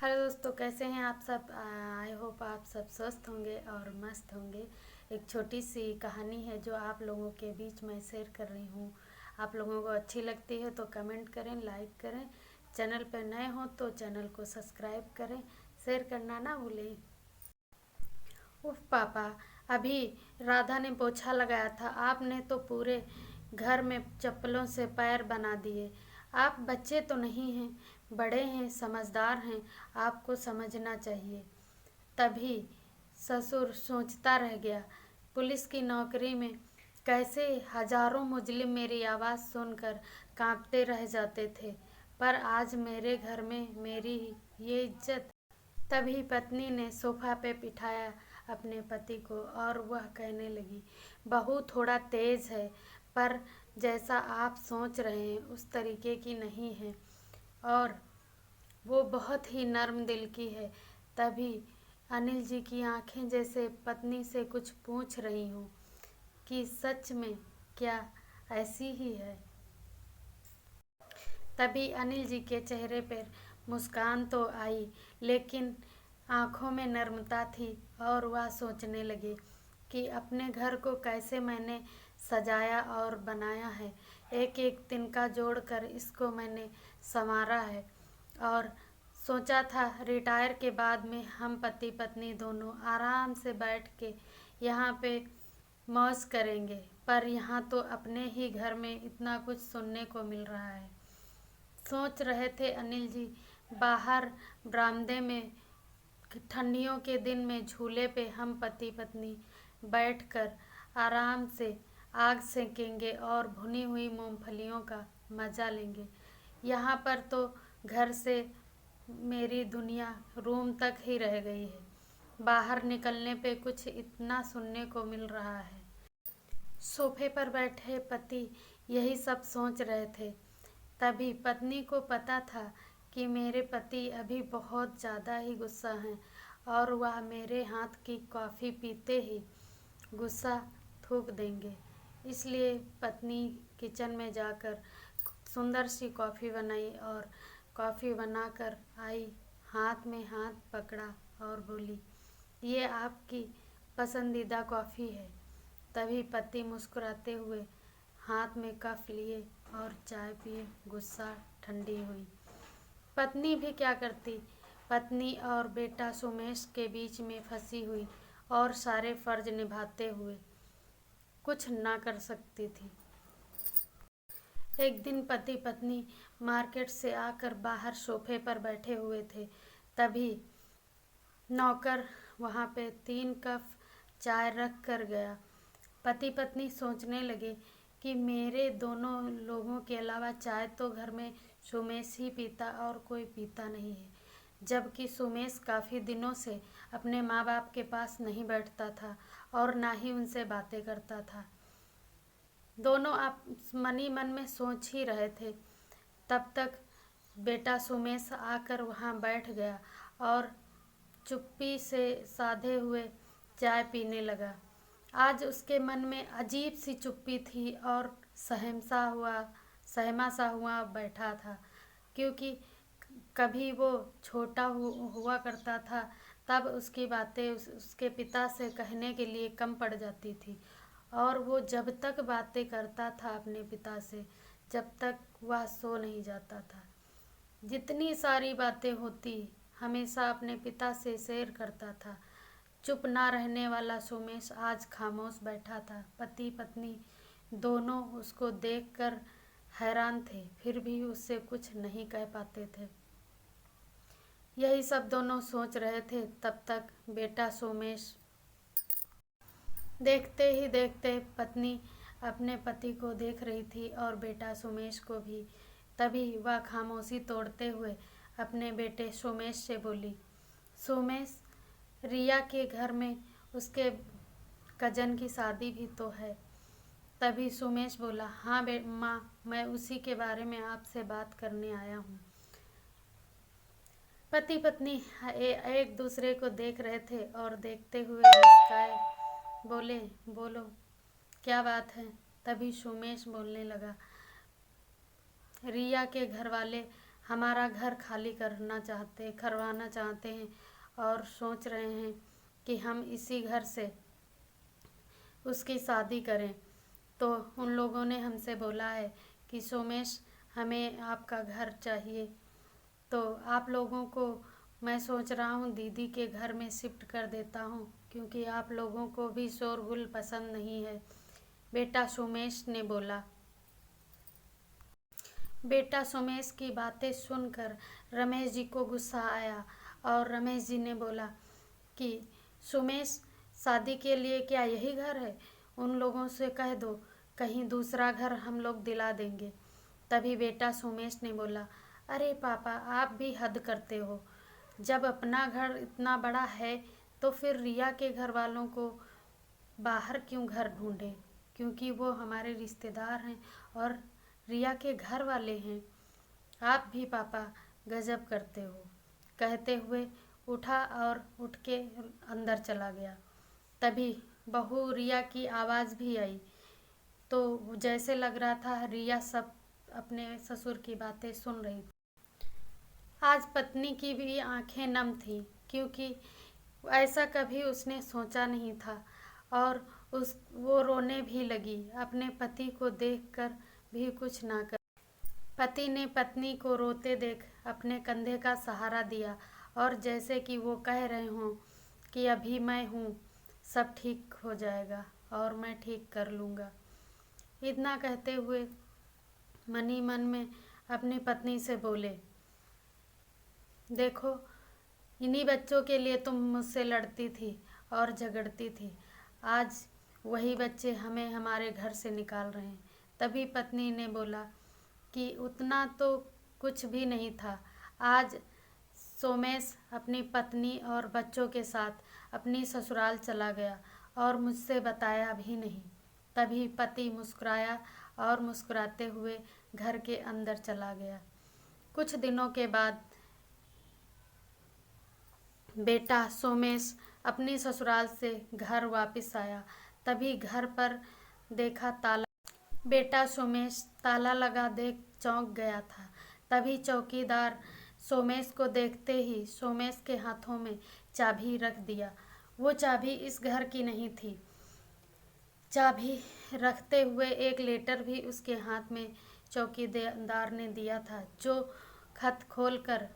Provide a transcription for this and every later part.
Hello दोस्तों, कैसे हैं आप सब। आई होप आप सब स्वस्थ होंगे और मस्त होंगे। एक छोटी सी कहानी है जो आप लोगों के बीच में शेयर कर रही हूँ। आप लोगों को अच्छी लगती है तो कमेंट करें, लाइक करें। चैनल पर नए हो तो चैनल को सब्सक्राइब करें, शेयर करना ना भूलें। उफ पापा, अभी राधा ने पोछा लगाया था, आपने तो पूरे घर में चप्पलों से पैर बना दिए। आप बच्चे तो नहीं हैं, बड़े हैं, समझदार हैं, आपको समझना चाहिए। तभी ससुर सोचता रह गया, पुलिस की नौकरी में कैसे हजारों मुजरिम मेरी आवाज़ सुनकर कांपते रह जाते थे, पर आज मेरे घर में मेरी ये इज्जत। तभी पत्नी ने सोफा पे बिठाया अपने पति को और वह कहने लगी, बहू थोड़ा तेज है, पर जैसा आप सोच रहे हैं उस तरीके की नहीं है, और वो बहुत ही नर्म दिल की है। तभी अनिल जी की आंखें जैसे पत्नी से कुछ पूछ रही हूँ कि सच में क्या ऐसी ही है। तभी अनिल जी के चेहरे पर मुस्कान तो आई, लेकिन आंखों में नर्मता थी और वह सोचने लगे कि अपने घर को कैसे मैंने सजाया और बनाया है। एक एक तिनका जोड़कर इसको मैंने संवारा है, और सोचा था रिटायर के बाद में हम पति पत्नी दोनों आराम से बैठ के यहाँ पे मौज करेंगे, पर यहाँ तो अपने ही घर में इतना कुछ सुनने को मिल रहा है। सोच रहे थे अनिल जी। बाहर बरामदे में ठंडियों के दिन में झूले पे हम पति पत्नी बैठकर आराम से आग सेकेंगे और भुनी हुई मूंगफलियों का मज़ा लेंगे। यहाँ पर तो घर से मेरी दुनिया रूम तक ही रह गई है। बाहर निकलने पे कुछ इतना सुनने को मिल रहा है। सोफे पर बैठे पति यही सब सोच रहे थे। तभी पत्नी को पता था कि मेरे पति अभी बहुत ज़्यादा ही गुस्सा हैं और वह मेरे हाथ की कॉफ़ी पीते ही गुस्सा थूक देंगे। इसलिए पत्नी किचन में जाकर सुंदर सी कॉफ़ी बनाई और कॉफ़ी बनाकर आई, हाथ में हाथ पकड़ा और बोली, ये आपकी पसंदीदा कॉफ़ी है। तभी पति मुस्कुराते हुए हाथ में कप लिए और चाय पिए। गुस्सा ठंडी हुई। पत्नी भी क्या करती, पत्नी और बेटा सुमेश के बीच में फंसी हुई और सारे फर्ज निभाते हुए कुछ ना कर सकती थी। एक दिन पति पत्नी मार्केट से आकर बाहर सोफे पर बैठे हुए थे। तभी नौकर वहाँ पे 3 कप चाय रख कर गया। पति पत्नी सोचने लगे कि मेरे दोनों लोगों के अलावा चाय तो घर में सुमेश ही पीता और कोई पीता नहीं है, जबकि सुमेश काफ़ी दिनों से अपने माँ बाप के पास नहीं बैठता था और ना ही उनसे बातें करता था। दोनों आप मन ही मन में सोच ही रहे थे। तब तक बेटा सुमेश आकर वहाँ बैठ गया और चुप्पी से साधे हुए चाय पीने लगा। आज उसके मन में अजीब सी चुप्पी थी और सहमा सा हुआ बैठा था, क्योंकि कभी वो छोटा हुआ करता था तब उसकी बातें उसके पिता से कहने के लिए कम पड़ जाती थी, और वो जब तक बातें करता था अपने पिता से, जब तक वह सो नहीं जाता था। जितनी सारी बातें होती हमेशा अपने पिता से शेयर करता था। चुप ना रहने वाला सुमेश आज खामोश बैठा था। पति पत्नी दोनों उसको देखकर हैरान थे, फिर भी उससे कुछ नहीं कह पाते थे। यही सब दोनों सोच रहे थे। तब तक बेटा सोमेश, देखते ही देखते पत्नी अपने पति को देख रही थी और बेटा सुमेश को भी। तभी वह खामोशी तोड़ते हुए अपने बेटे सुमेश से बोली, सुमेश, रिया के घर में उसके कजन की शादी भी तो है। तभी सुमेश बोला, हाँ माँ, मैं उसी के बारे में आपसे बात करने आया हूँ। पति पत्नी एक दूसरे को देख रहे थे और देखते हुए मुस्काए। बोले, बोलो क्या बात है। तभी सुमेश बोलने लगा, रिया के घर वाले हमारा घर खाली करवाना चाहते हैं और सोच रहे हैं कि हम इसी घर से उसकी शादी करें। तो उन लोगों ने हमसे बोला है कि सोमेश, हमें आपका घर चाहिए। तो आप लोगों को मैं सोच रहा हूँ दीदी के घर में शिफ्ट कर देता हूँ, क्योंकि आप लोगों को भी शोरगुल पसंद नहीं है, बेटा सोमेश ने बोला। बेटा सोमेश की बातें सुनकर रमेश जी को गुस्सा आया और रमेश जी ने बोला कि सोमेश, शादी के लिए क्या यही घर है? उन लोगों से कह दो, कहीं दूसरा घर हम लोग दिला देंगे। तभी बेटा सोमेश ने बोला, अरे पापा, आप भी हद करते हो। जब अपना घर इतना बड़ा है तो फिर रिया के घर वालों को बाहर क्यों घर ढूंढे, क्योंकि वो हमारे रिश्तेदार हैं और रिया के घर वाले हैं। आप भी पापा गजब करते हो, कहते हुए उठा और उठ के अंदर चला गया। तभी बहू रिया की आवाज़ भी आई, तो जैसे लग रहा था रिया सब अपने ससुर की बातें सुन रही थी। आज पत्नी की भी आंखें नम थीं, क्योंकि ऐसा कभी उसने सोचा नहीं था और वो रोने भी लगी, अपने पति को देखकर भी कुछ ना कर। पति ने पत्नी को रोते देख अपने कंधे का सहारा दिया और जैसे कि वो कह रहे हों कि अभी मैं हूँ, सब ठीक हो जाएगा और मैं ठीक कर लूँगा। इतना कहते हुए मन ही मन में अपनी पत्नी से बोले, देखो, इन्हीं बच्चों के लिए तुम मुझसे लड़ती थी और झगड़ती थी, आज वही बच्चे हमें हमारे घर से निकाल रहे हैं। तभी पत्नी ने बोला कि उतना तो कुछ भी नहीं था, आज सोमेश अपनी पत्नी और बच्चों के साथ अपनी ससुराल चला गया और मुझसे बताया भी नहीं। तभी पति मुस्कुराया और मुस्कुराते हुए घर के अंदर चला गया। कुछ दिनों के बाद बेटा सोमेश अपनी ससुराल से घर वापस आया। तभी घर पर देखा ताला। बेटा सोमेश ताला लगा देख चौंक गया था। तभी चौकीदार सोमेश को देखते ही सोमेश के हाथों में चाबी रख दिया। वो चाबी इस घर की नहीं थी। चाबी रखते हुए एक लेटर भी उसके हाथ में चौकीदार ने दिया था। जो खत खोलकर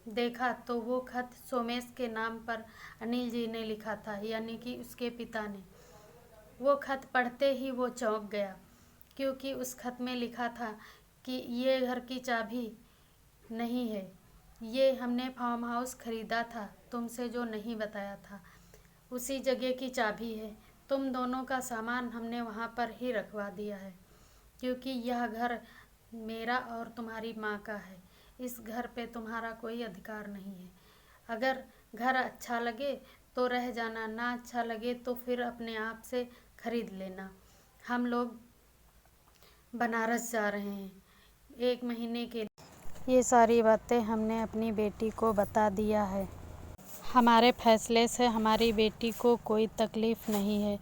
देखा तो वो खत सोमेश के नाम पर अनिल जी ने लिखा था, यानी कि उसके पिता ने। वो खत पढ़ते ही वो चौंक गया, क्योंकि उस खत में लिखा था कि ये घर की चाबी नहीं है, ये हमने फार्म हाउस खरीदा था तुमसे जो नहीं बताया था, उसी जगह की चाबी है। तुम दोनों का सामान हमने वहाँ पर ही रखवा दिया है, क्योंकि यह घर मेरा और तुम्हारी माँ का है। इस घर पे तुम्हारा कोई अधिकार नहीं है। अगर घर अच्छा लगे तो रह जाना, ना अच्छा लगे तो फिर अपने आप से खरीद लेना। हम लोग बनारस जा रहे हैं 1 महीने के लिए। ये सारी बातें हमने अपनी बेटी को बता दिया है। हमारे फैसले से हमारी बेटी को कोई तकलीफ़ नहीं है।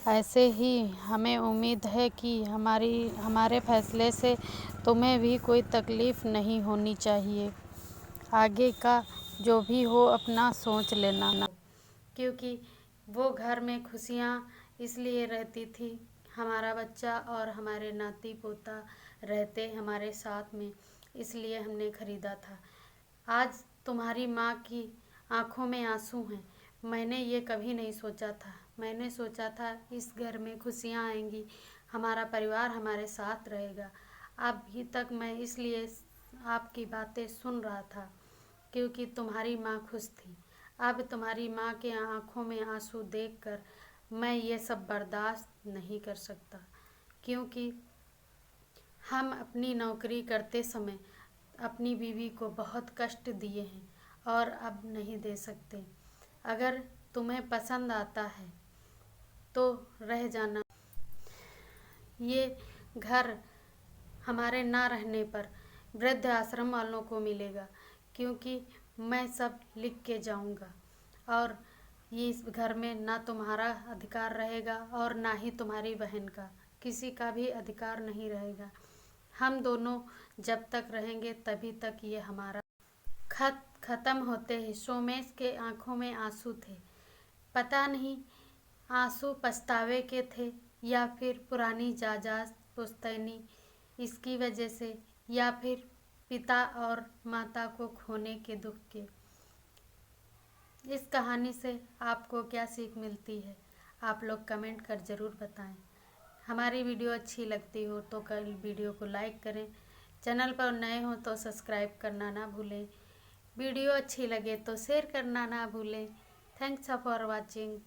ऐसे ही हमें उम्मीद है कि हमारे फैसले से तुम्हें भी कोई तकलीफ़ नहीं होनी चाहिए। आगे का जो भी हो अपना सोच लेना, क्योंकि वो घर में खुशियाँ इसलिए रहती थी, हमारा बच्चा और हमारे नाती पोता रहते हमारे साथ में, इसलिए हमने ख़रीदा था। आज तुम्हारी माँ की आँखों में आंसू हैं। मैंने ये कभी नहीं सोचा था। मैंने सोचा था इस घर में खुशियाँ आएंगी, हमारा परिवार हमारे साथ रहेगा। अभी तक मैं इसलिए आपकी बातें सुन रहा था क्योंकि तुम्हारी माँ खुश थी। अब तुम्हारी माँ के आँखों में आंसू देखकर मैं ये सब बर्दाश्त नहीं कर सकता, क्योंकि हम अपनी नौकरी करते समय अपनी बीवी को बहुत कष्ट दिए हैं और अब नहीं दे सकते। अगर तुम्हें पसंद आता है तो रह जाना। ये घर हमारे ना रहने पर वृद्ध आश्रम वालों को मिलेगा, क्योंकि मैं सब लिख के जाऊंगा और ये इस घर में ना तुम्हारा अधिकार रहेगा और ना ही तुम्हारी बहन का, किसी का भी अधिकार नहीं रहेगा। हम दोनों जब तक रहेंगे तभी तक ये हमारा। खत खत्म होते ही सोमेश के आंखों में आंसू थे। पता नहीं आंसू पछतावे के थे या फिर पुरानी जायदाद पुश्तैनी इसकी वजह से, या फिर पिता और माता को खोने के दुख के। इस कहानी से आपको क्या सीख मिलती है, आप लोग कमेंट कर ज़रूर बताएं। हमारी वीडियो अच्छी लगती हो तो कल वीडियो को लाइक करें, चैनल पर नए हो तो सब्सक्राइब करना ना भूलें, वीडियो अच्छी लगे तो शेयर करना ना भूलें। Thanks for watching.